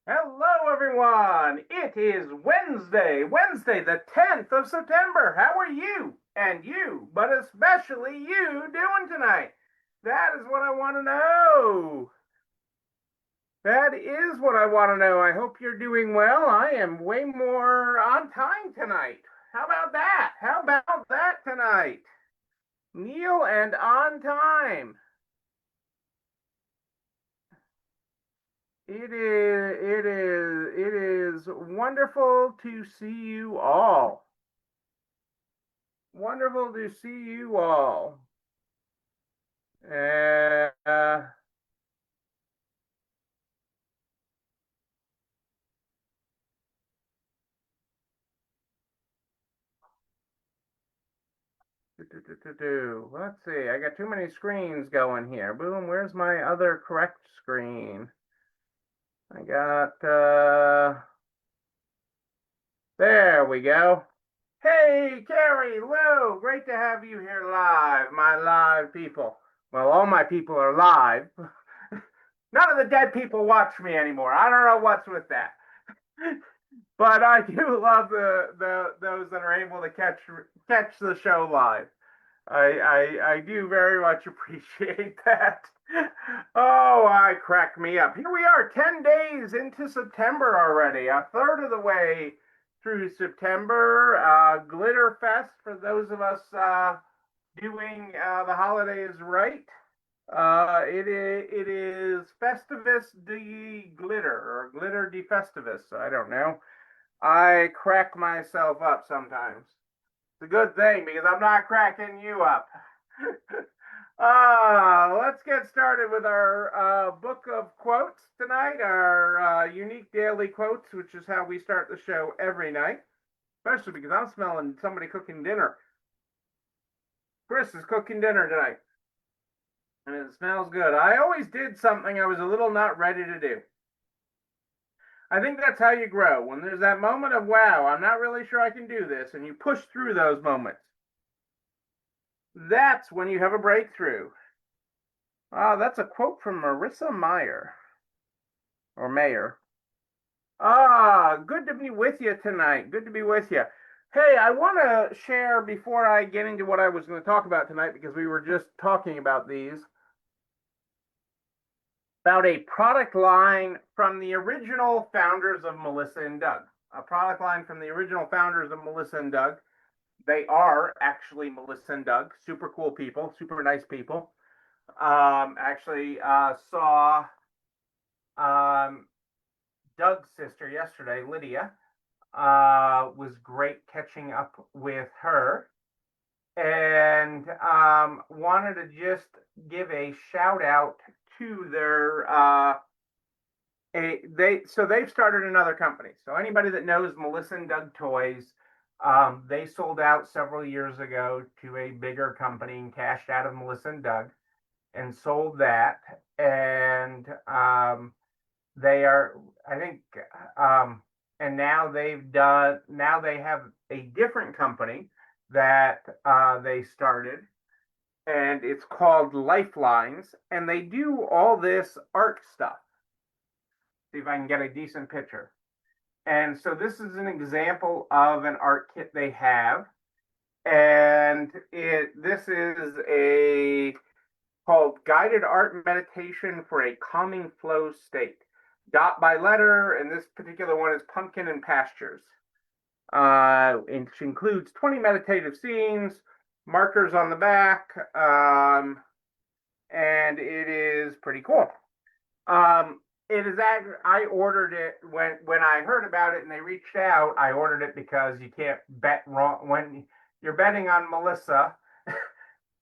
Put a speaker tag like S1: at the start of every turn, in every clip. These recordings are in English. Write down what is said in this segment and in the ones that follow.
S1: Hello, everyone. It is Wednesday, the 10th of September. How are you and you, but especially you, doing tonight? That is what I want to know. That is what I want to know. I hope you're doing well. I am way more on time tonight. How about that? How about that tonight? Neil and on time. It is wonderful to see you all. Wonderful to see you all. Uh, Let's see. I got too many screens going here. Boom. Where's my other correct screen? I got, there we go. Hey, Carrie, Lou, great to have you here live, my live people. Well, all my people are live. None of the dead people watch me anymore. I don't know what's with that. But I do love the those that are able to catch the show live. I do very much appreciate that. Oh, I crack me up. Here we are, 10 days into September already, a third of the way through September. Glitter Fest for those of us doing the holidays right. It is Festivus de Glitter or Glitter de Festivus. I don't know. I crack myself up sometimes. It's a good thing because I'm not cracking you up. Let's get started with our book of quotes tonight, our unique daily quotes, which is how we start the show every night, especially because I'm smelling somebody cooking dinner. Chris is cooking dinner tonight, and it smells good. I always did something I was a little not ready to do. I think that's how you grow. When there's that moment of, wow, I'm not really sure I can do this, and you push through those moments, that's when you have a breakthrough. That's a quote from Marissa Meyer or Mayer. Good to be with you tonight. Good to be with you. Hey, I want to share before I get into what I was going to talk about tonight, because we were just talking about these, about a product line from the original founders of Melissa and Doug. A product line from the original founders of Melissa and Doug. They are actually Melissa and Doug, super cool people, super nice people. Actually, saw Doug's sister yesterday, Lydia. Was great catching up with her, and wanted to just give a shout out to their they've started another company. So anybody that knows Melissa and Doug Toys, they sold out several years ago to a bigger company and cashed out of Melissa and Doug and sold that. And they are, I think, and now they have a different company that they started, and it's called Lifelines, and they do all this art stuff. See if I can get a decent picture. And so this is an example of an art kit they have. And this is a called Guided Art Meditation for a Calming Flow State. Dot by letter, and this particular one is Pumpkin and Pastures. Which includes 20 meditative scenes, markers on the back, and it is pretty cool. It is I ordered it when I heard about it and they reached out. I ordered it because you can't bet wrong when you're betting on Melissa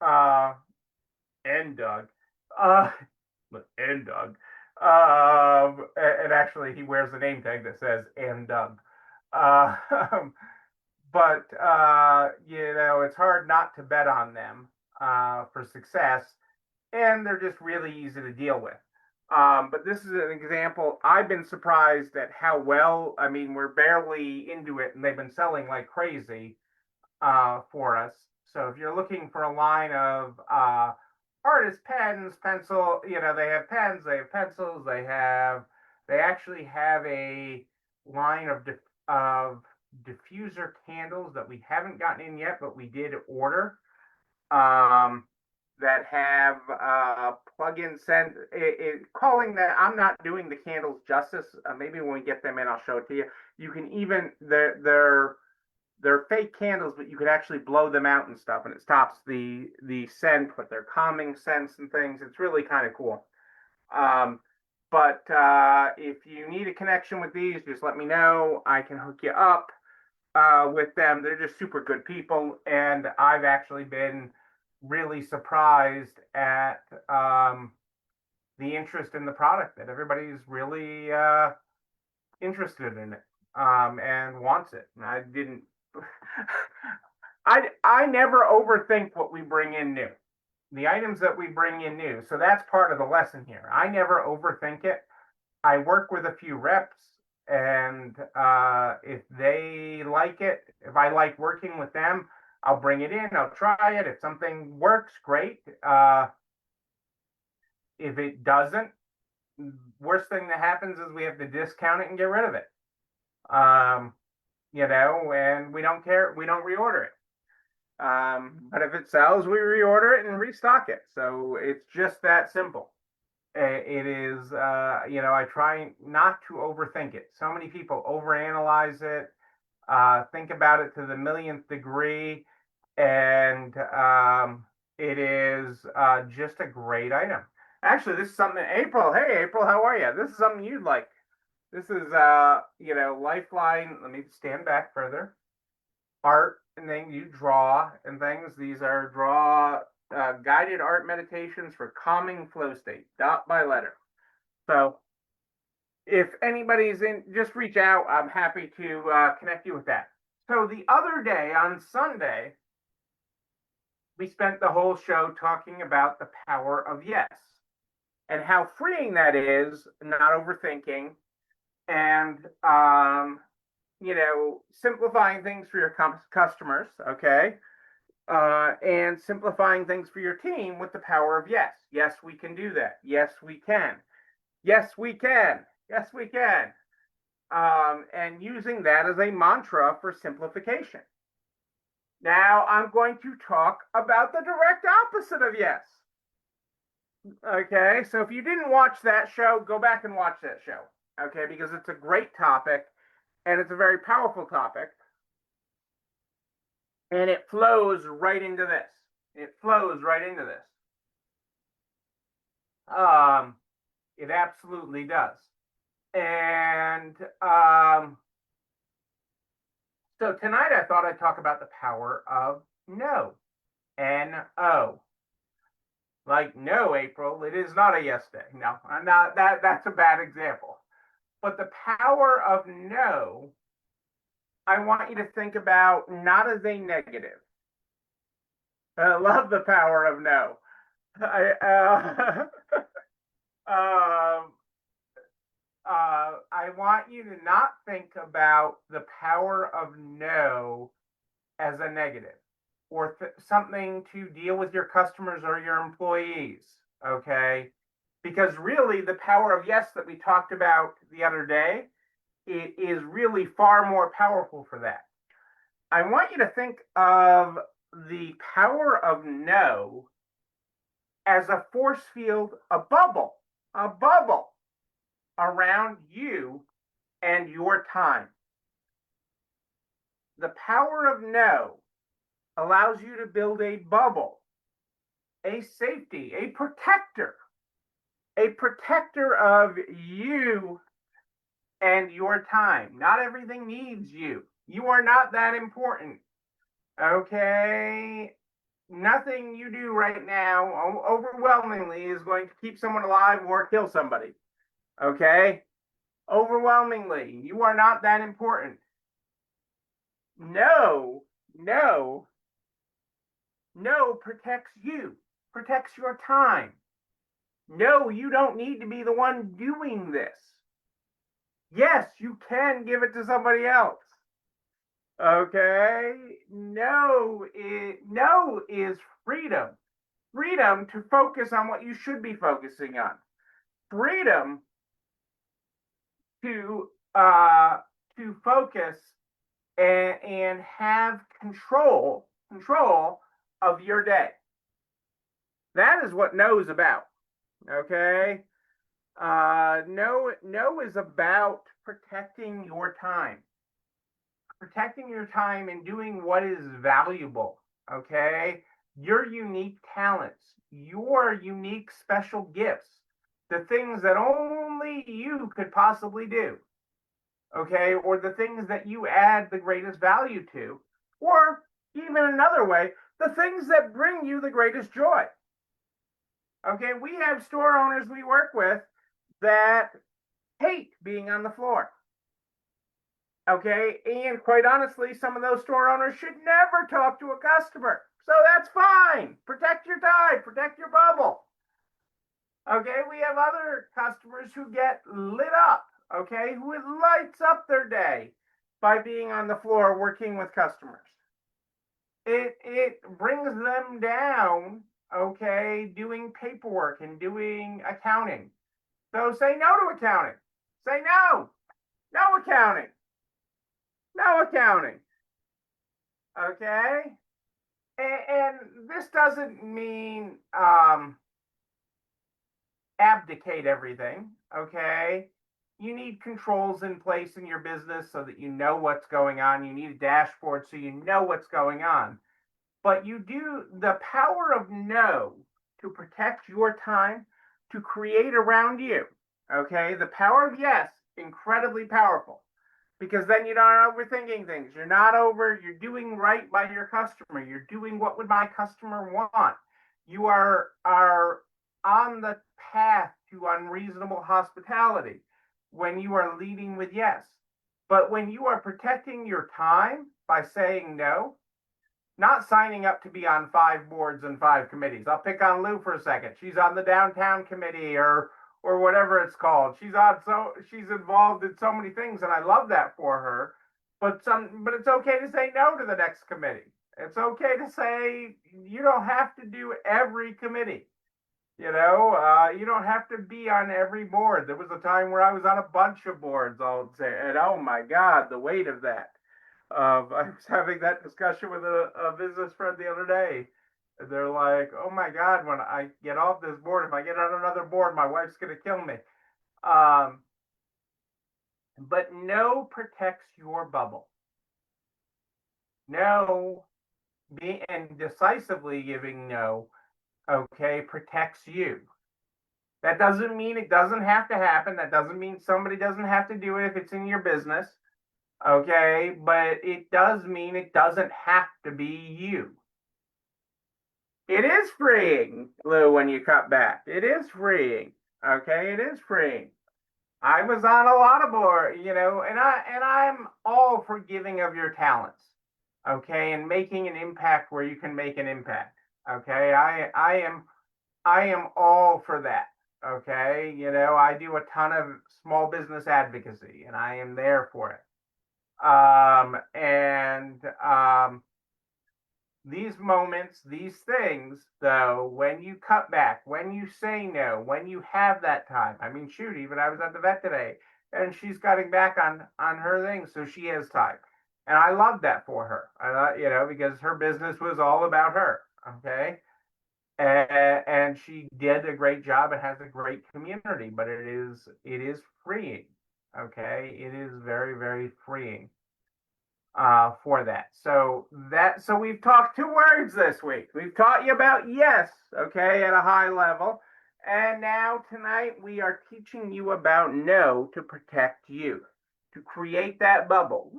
S1: uh, and Doug, uh, and Doug. And actually, he wears a name tag that says "and Doug." Uh, but it's hard not to bet on them for success, and they're just really easy to deal with. But this is an example. I've been surprised at how well. I mean, we're barely into it, and they've been selling like crazy for us. So if you're looking for a line of artist pens, pencil, they have pens, they have pencils, they have They actually have a line of diffuser candles that we haven't gotten in yet, but we did order. That have plug-in scent. Calling that, I'm not doing the candles justice. Maybe when we get them in, I'll show it to you. You can even they're fake candles, but you could actually blow them out and stuff, and it stops the scent, but they're calming scents and things. It's really kind of cool. But if you need a connection with these, just let me know. I can hook you up with them. They're just super good people, and I've actually been really surprised at the interest in the product, that everybody's really interested in it and wants it. And I didn't. I never overthink what we bring in new. The items that we bring in new. So that's part of the lesson here. I never overthink it. I work with a few reps, and if they like it, if I like working with them, I'll bring it in. I'll try it. If something works, great. If it doesn't, worst thing that happens is we have to discount it and get rid of it. And we don't care. We don't reorder it. But if it sells, we reorder it and restock it. So it's just that simple. It is, I try not to overthink it. So many people overanalyze it, think about it to the millionth degree, and it is just a great item. Actually, this is something, April. Hey, April, how are you? This is something you'd like. This is, Lifeline. Let me stand back further. Art, and then you draw and things. These are guided art meditations for calming flow state, dot by letter. So if anybody's in, just reach out. I'm happy to connect you with that. So the other day, on Sunday, we spent the whole show talking about the power of yes and how freeing that is, not overthinking, and simplifying things for your customers, okay? And simplifying things for your team with the power of yes. Yes, we can do that. Yes, we can. Yes, we can. Yes, we can. And using that as a mantra for simplification. Now I'm going to talk about the direct opposite of yes. Okay, so if you didn't watch that show, go back and watch that show. Okay, because it's a great topic and it's a very powerful topic. And it flows right into this. It flows right into this. It absolutely does. And so tonight I thought I'd talk about the power of no. N-O. Like, no, April, it is not a yes day. No, I'm not, that's a bad example. But the power of no, I want you to think about not as a negative. I love the power of no. I want you to not think about the power of no as a negative or something to deal with your customers or your employees, okay? Because really the power of yes that we talked about the other day, it is really far more powerful for that. I want you to think of the power of no as a force field, a bubble around you and your time. The power of no allows you to build a bubble, a safety, a protector of you and your time. Not everything needs you. You are not that important. Okay? Nothing you do right now overwhelmingly is going to keep someone alive or kill somebody. Okay? Overwhelmingly, you are not that important. No protects you, protects your time. No, you don't need to be the one doing this. Yes, you can give it to somebody else. Okay? No is freedom. Freedom to focus on what you should be focusing on. Freedom to uh, to focus and have control of your day. That is what no is about. Okay. No is about protecting your time and doing what is valuable. Okay. Your unique talents, your unique special gifts, the things that only you could possibly do. Okay. Or the things that you add the greatest value to, or even another way, the things that bring you the greatest joy. Okay. We have store owners we work with that hate being on the floor. Okay. And quite honestly, some of those store owners should never talk to a customer. So that's fine. Protect your time, protect your bubble. Okay. We have other customers who get lit up. Okay. Who it lights up their day by being on the floor working with customers. It brings them down. Okay. Doing paperwork and doing accounting. So say no to accounting. Say no. No accounting. No accounting. Okay. And this doesn't mean abdicate everything. Okay. You need controls in place in your business so that you know what's going on. You need a dashboard so you know what's going on. But you do the power of no to protect your time, to create around you. Okay. The power of yes, incredibly powerful. Because then you're not overthinking things. You're doing right by your customer. You're doing what would my customer want. You are on the path to unreasonable hospitality when you are leading with yes. But when you are protecting your time by saying no, not signing up to be on 5 boards and 5 committees. I'll pick on Lou for a second. She's on the downtown committee or whatever it's called. She's involved in so many things, and I love that for her. But it's okay to say no to the next committee. It's okay to say you don't have to do every committee. You don't have to be on every board. There was a time where I was on a bunch of boards, I'll say, and oh my God, the weight of that. I was having that discussion with a business friend the other day. They're like, oh my God, when I get off this board, if I get on another board, my wife's going to kill me. But no protects your bubble. No, and decisively giving no, okay, protects you. That doesn't mean it doesn't have to happen. That doesn't mean somebody doesn't have to do it if it's in your business. Okay, but it does mean it doesn't have to be you. It is freeing, Lou, when you cut back. It is freeing. Okay, it is freeing. I was on a lot of board, and I'm all for giving of your talents. Okay, and making an impact where you can make an impact. Okay, I am all for that. Okay, I do a ton of small business advocacy, and I am there for it. These moments, these things, though, when you cut back, when you say no, when you have that time. I mean, shoot, even I was at the vet today, and she's cutting back on her things, so she has time, and I love that for her. Because her business was all about her. Okay, and she did a great job and has a great community, but it is freeing. Okay, it is very, very freeing for that. So we've talked 2 words this week. We've taught you about yes, okay, at a high level. And now tonight we are teaching you about no to protect you, to create that bubble.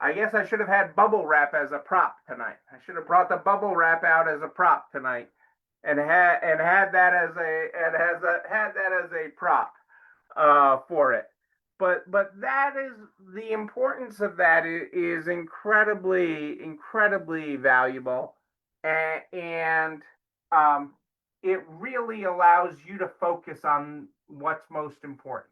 S1: I guess I should have had bubble wrap as a prop tonight. I should have brought the bubble wrap out as a prop tonight and had that as a prop for it. But that is the importance of that is incredibly valuable, and it really allows you to focus on what's most important.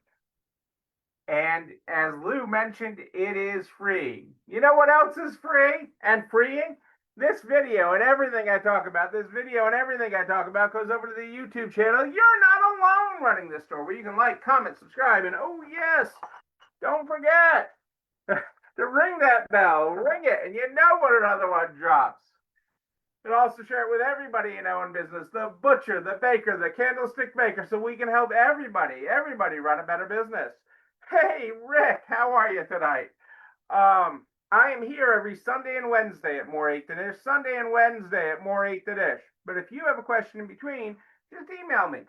S1: And as Lou mentioned, it is free. You know what else is free and freeing? this video and everything I talk about, goes over to the YouTube channel. You're not alone running this store, where you can like, comment, subscribe, and oh yes, don't forget to ring that bell. Ring it, and you know when another one drops. And also share it with everybody you know in business, the butcher, the baker, the candlestick maker, so we can help everybody run a better business. Hey, Rick, how are you tonight? I am here every Sunday and Wednesday at More 8 to Dish, Sunday and Wednesday at More 8 to Dish. But if you have a question in between, just email me.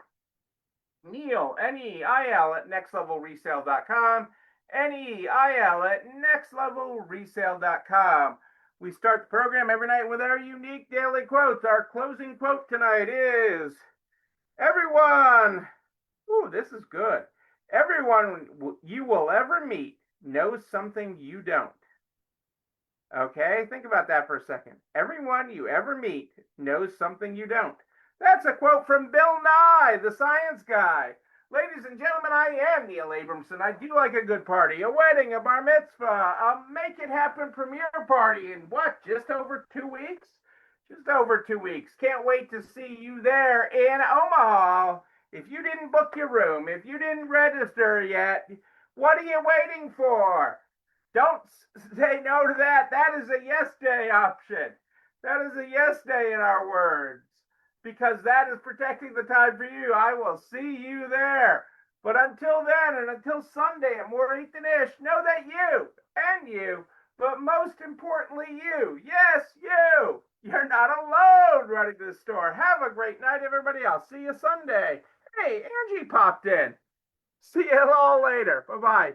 S1: Neil, N-E-I-L, at nextlevelresale.com, N-E-I-L at nextlevelresale.com. We start the program every night with our unique daily quotes. Our closing quote tonight is, everyone, ooh, this is good. Everyone you will ever meet knows something you don't. Okay, think about that for a second. Everyone you ever meet knows something you don't. That's a quote from Bill Nye, the science guy. Ladies and gentlemen, I am Neil Abramson. I do like a good party, a wedding, a bar mitzvah, a make it happen premiere party in what, just over 2 weeks? Just over 2 weeks. Can't wait to see you there in Omaha. If you didn't book your room, if you didn't register yet, what are you waiting for? Don't say no to that. That is a yes day option. That is a yes day in our words, because that is protecting the time for you. I will see you there. But until then, and until Sunday at More 8 to Dish, know that you, but most importantly you, yes, you're not alone running this store. Have a great night, everybody. I'll see you Sunday. Hey, Angie popped in. See you all later. Bye-bye.